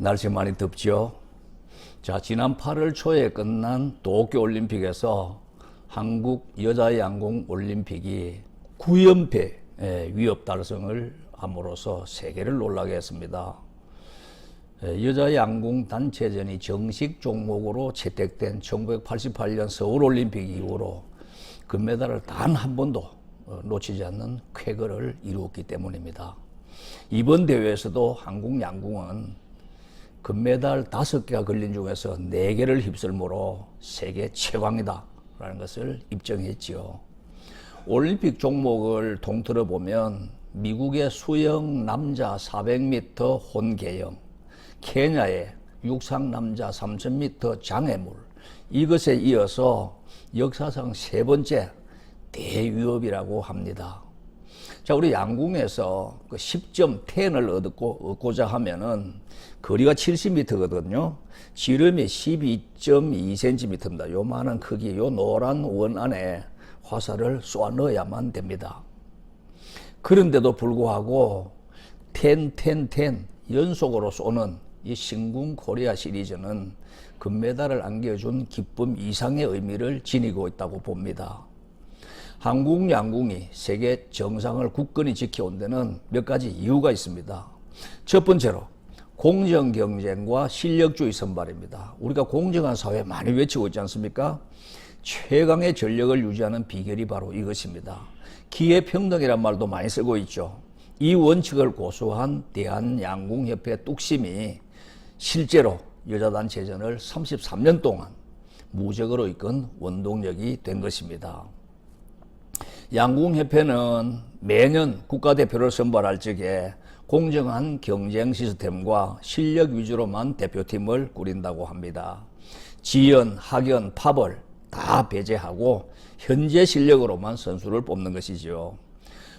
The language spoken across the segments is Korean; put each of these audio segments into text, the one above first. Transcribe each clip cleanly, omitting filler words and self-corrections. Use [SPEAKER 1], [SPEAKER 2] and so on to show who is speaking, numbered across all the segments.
[SPEAKER 1] 날씨 많이 덥죠. 자, 지난 8월 초에 끝난 도쿄올림픽에서 한국 여자양궁 올림픽이 9연패 위협 달성을 함으로써 세계를 놀라게 했습니다. 여자양궁 단체전이 정식 종목으로 채택된 1988년 서울올림픽 이후로 금메달을 단 한 번도 놓치지 않는 쾌거를 이루었기 때문입니다. 이번 대회에서도 한국 양궁은 금메달 5개가 걸린 중에서 4개를 휩쓸므로 세계 최강이다 라는 것을 입증했지요. 올림픽 종목을 통틀어 보면 미국의 수영 남자 400m 혼계영, 케냐의 육상 남자 3000m 장애물, 이것에 이어서 역사상 3번째 대위협이라고 합니다. 자, 우리 양궁에서 그 10점 10을 얻고자 하면은 거리가 70m거든요. 지름이 12.2cm입니다. 요만한 크기, 요 노란 원 안에 화살을 쏘아 넣어야만 됩니다. 그런데도 불구하고 10, 10, 10 연속으로 쏘는 이 신궁 코리아 시리즈는 금메달을 안겨준 기쁨 이상의 의미를 지니고 있다고 봅니다. 한국 양궁이 세계 정상을 굳건히 지켜온 데는 몇 가지 이유가 있습니다. 첫 번째로 공정 경쟁과 실력주의 선발입니다. 우리가 공정한 사회 많이 외치고 있지 않습니까? 최강의 전력을 유지하는 비결이 바로 이것입니다. 기회평등이란 말도 많이 쓰고 있죠. 이 원칙을 고수한 대한양궁협회 뚝심이 실제로 여자단체전을 33년 동안 무적으로 이끈 원동력이 된 것입니다. 양궁협회는 매년 국가대표를 선발할 적에 공정한 경쟁 시스템과 실력 위주로만 대표팀을 꾸린다고 합니다. 지연, 학연, 파벌 다 배제하고 현재 실력으로만 선수를 뽑는 것이죠.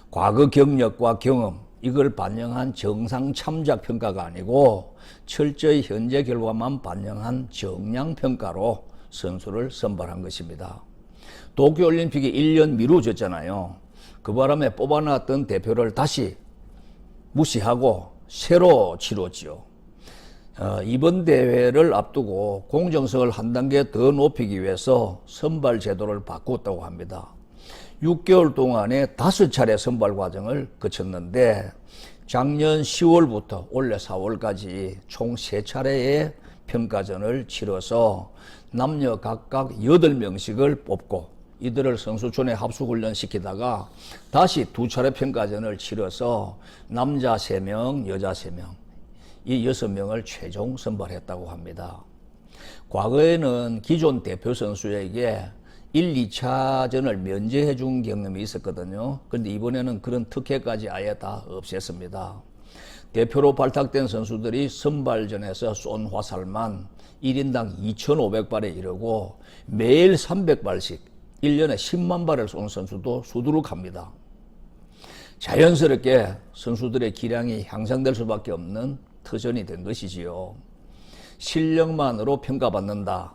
[SPEAKER 1] 과거 경력과 경험, 이걸 반영한 정상 참작 평가가 아니고 철저히 현재 결과만 반영한 정량 평가로 선수를 선발한 것입니다. 도쿄올림픽이 1년 미루어졌잖아요. 그 바람에 뽑아놨던 대표를 다시 무시하고 새로 치렀지요. 이번 대회를 앞두고 공정성을 한 단계 더 높이기 위해서 선발 제도를 바꿨다고 합니다. 6개월 동안에 5차례 선발 과정을 거쳤는데 작년 10월부터 올해 4월까지 총 3차례의 평가전을 치러서 남녀 각각 8명씩을 뽑고 이들을 선수촌에 합숙훈련 시키다가 다시 2차례 평가전을 치러서 남자 3명, 여자 3명, 이 6명을 최종 선발했다고 합니다. 과거에는 기존 대표 선수에게 1, 2차전을 면제해 준 경험이 있었거든요. 그런데 이번에는 그런 특혜까지 아예 다 없앴습니다. 대표로 발탁된 선수들이 선발전에서 쏜 화살만 1인당 2,500발에 이르고 매일 300발씩 1년에 10만 발을 쏜 선수도 수두룩합니다. 자연스럽게 선수들의 기량이 향상될 수밖에 없는 터전이 된 것이지요. 실력만으로 평가받는다.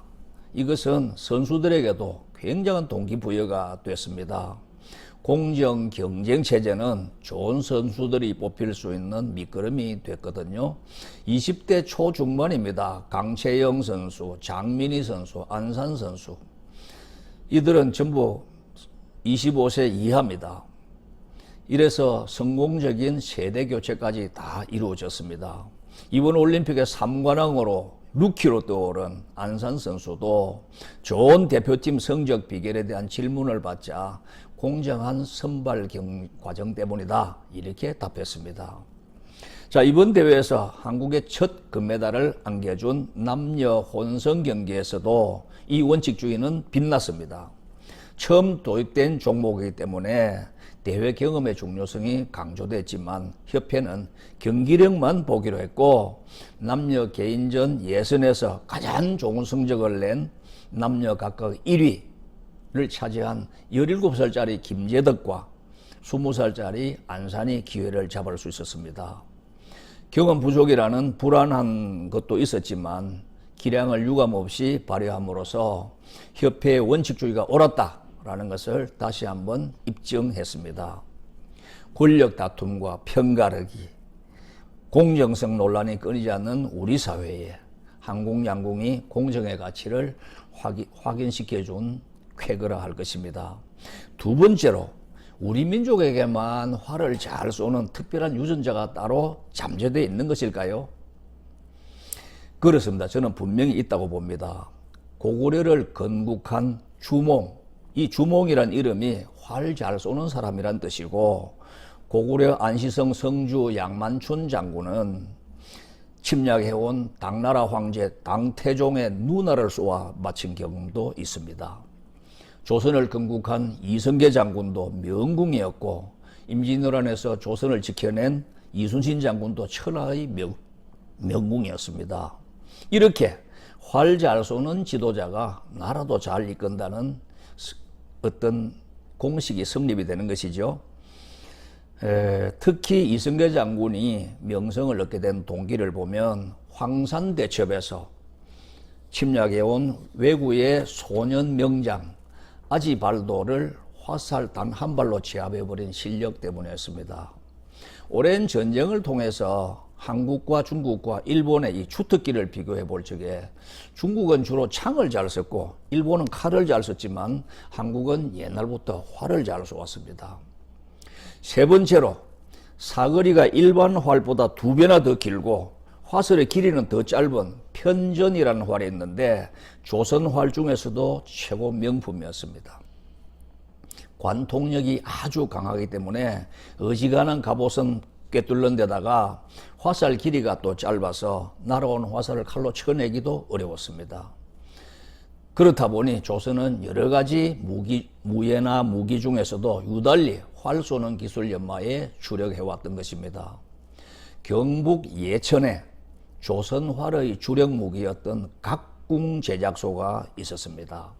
[SPEAKER 1] 이것은 선수들에게도 굉장한 동기부여가 됐습니다. 공정 경쟁 체제는 좋은 선수들이 뽑힐 수 있는 밑거름이 됐거든요. 20대 초중반입니다. 강채영 선수, 장민희 선수, 안산 선수, 이들은 전부 25세 이하입니다. 이래서 성공적인 세대 교체까지 다 이루어졌습니다. 이번 올림픽의 3관왕으로 루키로 떠오른 안산 선수도 좋은 대표팀 성적 비결에 대한 질문을 받자 공정한 선발 과정 때문이다, 이렇게 답했습니다. 자, 이번 대회에서 한국의 첫 금메달을 안겨준 남녀 혼성 경기에서도 이 원칙주의는 빛났습니다. 처음 도입된 종목이기 때문에 대회 경험의 중요성이 강조됐지만 협회는 경기력만 보기로 했고 남녀 개인전 예선에서 가장 좋은 성적을 낸 남녀 각각 1위를 차지한 17살짜리 김재덕과 20살짜리 안산이 기회를 잡을 수 있었습니다. 경험 부족이라는 불안한 것도 있었지만 기량을 유감없이 발휘함으로써 협회의 원칙주의가 옳았다라는 것을 다시 한번 입증했습니다. 권력 다툼과 편가르기, 공정성 논란이 끊이지 않는 우리 사회에 한국 양궁이 공정의 가치를 확인시켜준 쾌거라 할 것입니다. 두 번째로 우리 민족에게만 활을 잘 쏘는 특별한 유전자가 따로 잠재되어 있는 것일까요? 그렇습니다. 저는 분명히 있다고 봅니다. 고구려를 건국한 주몽, 이 주몽이란 이름이 활 잘 쏘는 사람이란 뜻이고, 고구려 안시성 성주 양만춘 장군은 침략해온 당나라 황제 당태종의 누나를 쏘아 마친 경험도 있습니다. 조선을 건국한 이성계 장군도 명궁이었고, 임진왜란에서 조선을 지켜낸 이순신 장군도 천하의 명궁이었습니다. 이렇게 활 잘 쏘는 지도자가 나라도 잘 이끈다는 어떤 공식이 성립이 되는 것이죠. 특히 이성계 장군이 명성을 얻게 된 동기를 보면 황산대첩에서 침략해온 왜구의 소년 명장 아지발도를 화살 단 한 발로 제압해버린 실력 때문이었습니다. 오랜 전쟁을 통해서 한국과 중국과 일본의 이 주특기를 비교해 볼 적에 중국은 주로 창을 잘 썼고 일본은 칼을 잘 썼지만 한국은 옛날부터 활을 잘 쏘았습니다. 세 번째로 사거리가 일반 활보다 2배나 더 길고 화살의 길이는 더 짧은 편전이라는 활이 있는데 조선 활 중에서도 최고 명품이었습니다. 관통력이 아주 강하기 때문에 어지간한 갑옷은 꿰뚫는 데다가 화살 길이가 또 짧아서 날아온 화살을 칼로 쳐내기도 어려웠습니다. 그렇다 보니 조선은 여러 가지 무예나 무기 중에서도 유달리 활 쏘는 기술 연마에 주력해왔던 것입니다. 경북 예천에 조선 활의 주력 무기였던 각궁 제작소가 있었습니다.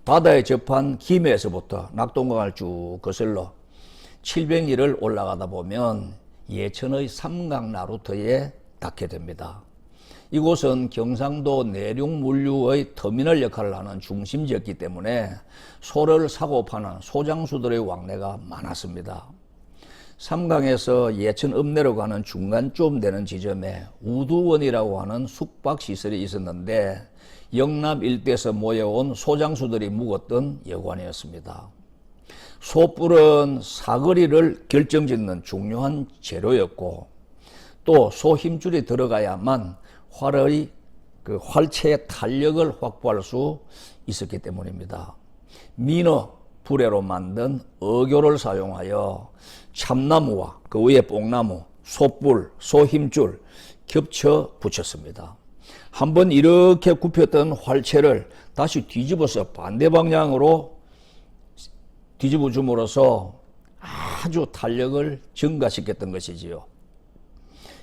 [SPEAKER 1] 바다에 접한 김해에서부터 낙동강을 쭉 거슬러 700리를 올라가다 보면 예천의 삼강나루터에 닿게 됩니다. 이곳은 경상도 내륙 물류의 터미널 역할을 하는 중심지였기 때문에 소를 사고 파는 소장수들의 왕래가 많았습니다. 삼강에서 예천 읍내로 가는 중간쯤 되는 지점에 우두원이라고 하는 숙박시설이 있었는데 영남 일대에서 모여온 소장수들이 묵었던 여관이었습니다. 소뿔은 사거리를 결정짓는 중요한 재료였고 또 소 힘줄이 들어가야만 활체의 탄력을 확보할 수 있었기 때문입니다. 민어, 불에로 만든 어교를 사용하여 참나무와 그 위에 뽕나무, 소뿔, 소힘줄 겹쳐 붙였습니다. 한번 이렇게 굽혔던 활체를 다시 뒤집어서 반대 방향으로 뒤집어 줌으로써 아주 탄력을 증가시켰던 것이지요.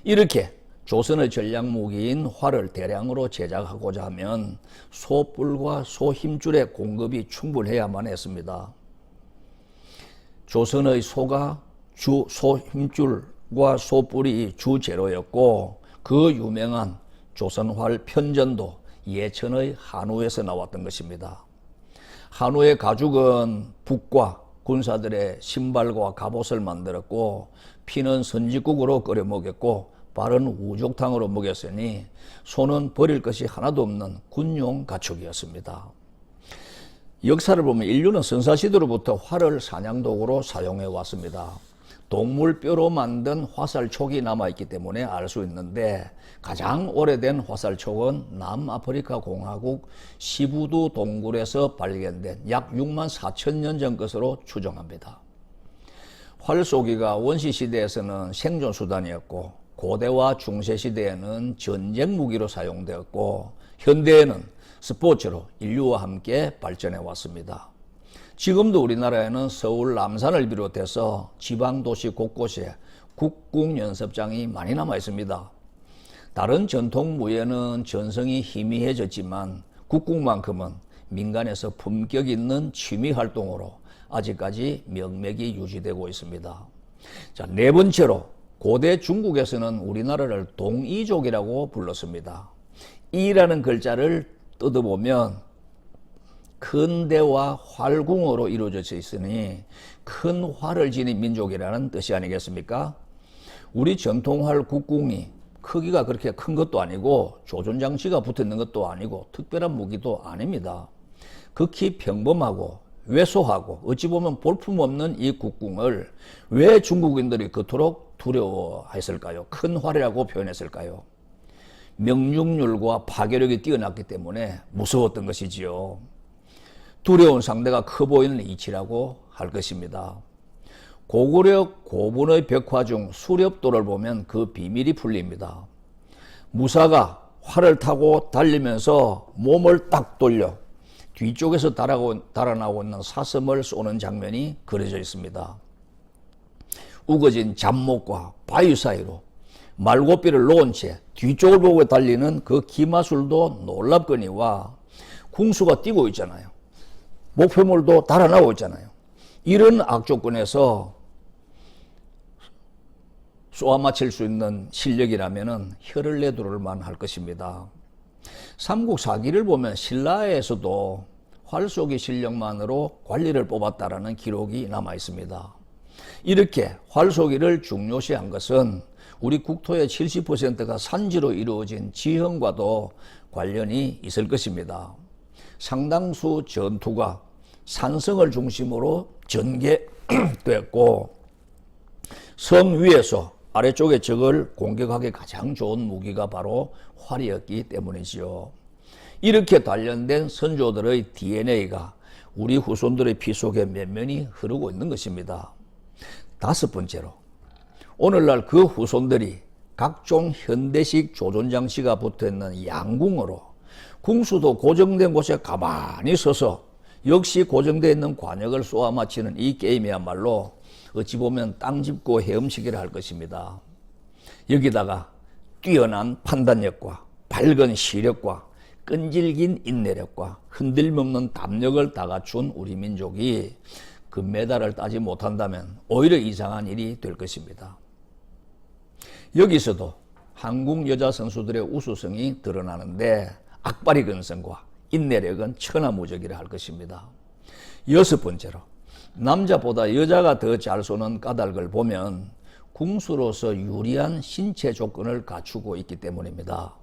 [SPEAKER 1] 이렇게 조선의 전략무기인 활을 대량으로 제작하고자 하면 소뿔과 소힘줄의 공급이 충분해야만 했습니다. 조선의 소가 소힘줄과 소뿔이 주재료였고 그 유명한 조선활 편전도 예천의 한우에서 나왔던 것입니다. 한우의 가죽은 북과 군사들의 신발과 갑옷을 만들었고 피는 선지국으로 끓여 먹였고 발은 우족탕으로 먹였으니 소는 버릴 것이 하나도 없는 군용 가축이었습니다. 역사를 보면 인류는 선사시대로부터 활을 사냥도구로 사용해 왔습니다. 동물 뼈로 만든 화살촉이 남아있기 때문에 알 수 있는데 가장 오래된 화살촉은 남아프리카 공화국 시부두 동굴에서 발견된 약 6만 4천 년 전 것으로 추정합니다. 활 쏘기가 원시시대에서는 생존수단이었고 고대와 중세시대에는 전쟁 무기로 사용되었고 현대에는 스포츠로 인류와 함께 발전해 왔습니다. 지금도 우리나라에는 서울 남산을 비롯해서 지방도시 곳곳에 국궁연습장이 많이 남아 있습니다. 다른 전통 무예는 전성이 희미해졌지만 국궁만큼은 민간에서 품격 있는 취미 활동으로 아직까지 명맥이 유지되고 있습니다. 자, 네 번째로 고대 중국에서는 우리나라를 동이족이라고 불렀습니다. 이라는 글자를 뜯어보면 근대와 활궁으로 이루어져 있으니 큰 활을 지닌 민족이라는 뜻이 아니겠습니까? 우리 전통활 국궁이 크기가 그렇게 큰 것도 아니고 조준장치가 붙어있는 것도 아니고 특별한 무기도 아닙니다. 극히 평범하고 왜소하고 어찌 보면 볼품없는 이 국궁을 왜 중국인들이 그토록 두려워했을까요? 큰 활이라고 표현했을까요? 명중률과 파괴력이 뛰어났기 때문에 무서웠던 것이지요. 두려운 상대가 커 보이는 이치라고 할 것입니다. 고구려 고분의 벽화 중 수렵도를 보면 그 비밀이 풀립니다. 무사가 활을 타고 달리면서 몸을 딱 돌려 뒤쪽에서 달아나오고 있는 사슴을 쏘는 장면이 그려져 있습니다. 우거진 잡목과 바위 사이로 말고삐를 놓은 채 뒤쪽을 보고 달리는 그 기마술도 놀랍거니와 궁수가 뛰고 있잖아요. 목표물도 달아나오고 있잖아요. 이런 악조건에서 쏘아 맞힐 수 있는 실력이라면 혀를 내두를 만할 것입니다. 삼국사기를 보면 신라에서도 활쏘기 실력만으로 관리를 뽑았다라는 기록이 남아 있습니다. 이렇게 활쏘기를 중요시한 것은 우리 국토의 70%가 산지로 이루어진 지형과도 관련이 있을 것입니다. 상당수 전투가 산성을 중심으로 전개됐고 성 위에서 아래쪽에 적을 공격하기 가장 좋은 무기가 바로 활이었기 때문이지요. 이렇게 단련된 선조들의 DNA가 우리 후손들의 피 속에 면면히 흐르고 있는 것입니다. 다섯 번째로, 오늘날 그 후손들이 각종 현대식 조준장치가 붙어있는 양궁으로 궁수도 고정된 곳에 가만히 서서 역시 고정되어 있는 관역을 쏘아 맞히는 이 게임이야말로 어찌 보면 땅 짚고 헤엄치기를 할 것입니다. 여기다가 뛰어난 판단력과 밝은 시력과 끈질긴 인내력과 흔들림없는 담력을 다 갖춘 우리 민족이 금메달을 따지 못한다면 오히려 이상한 일이 될 것입니다. 여기서도 한국 여자 선수들의 우수성이 드러나는데 악바리 근성과 인내력은 천하무적이라 할 것입니다. 여섯 번째로, 남자보다 여자가 더 잘 쏘는 까닭을 보면 궁수로서 유리한 신체 조건을 갖추고 있기 때문입니다.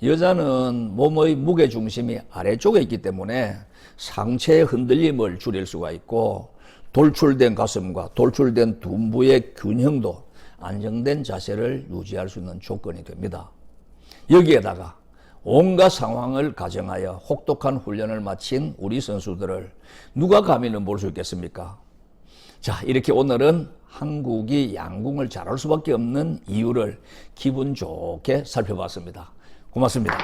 [SPEAKER 1] 여자는 몸의 무게중심이 아래쪽에 있기 때문에 상체의 흔들림을 줄일 수가 있고 돌출된 가슴과 돌출된 둔부의 균형도 안정된 자세를 유지할 수 있는 조건이 됩니다. 여기에다가 온갖 상황을 가정하여 혹독한 훈련을 마친 우리 선수들을 누가 감히 넘볼 수 있겠습니까? 자, 이렇게 오늘은 한국이 양궁을 잘할 수밖에 없는 이유를 기분 좋게 살펴봤습니다. 고맙습니다.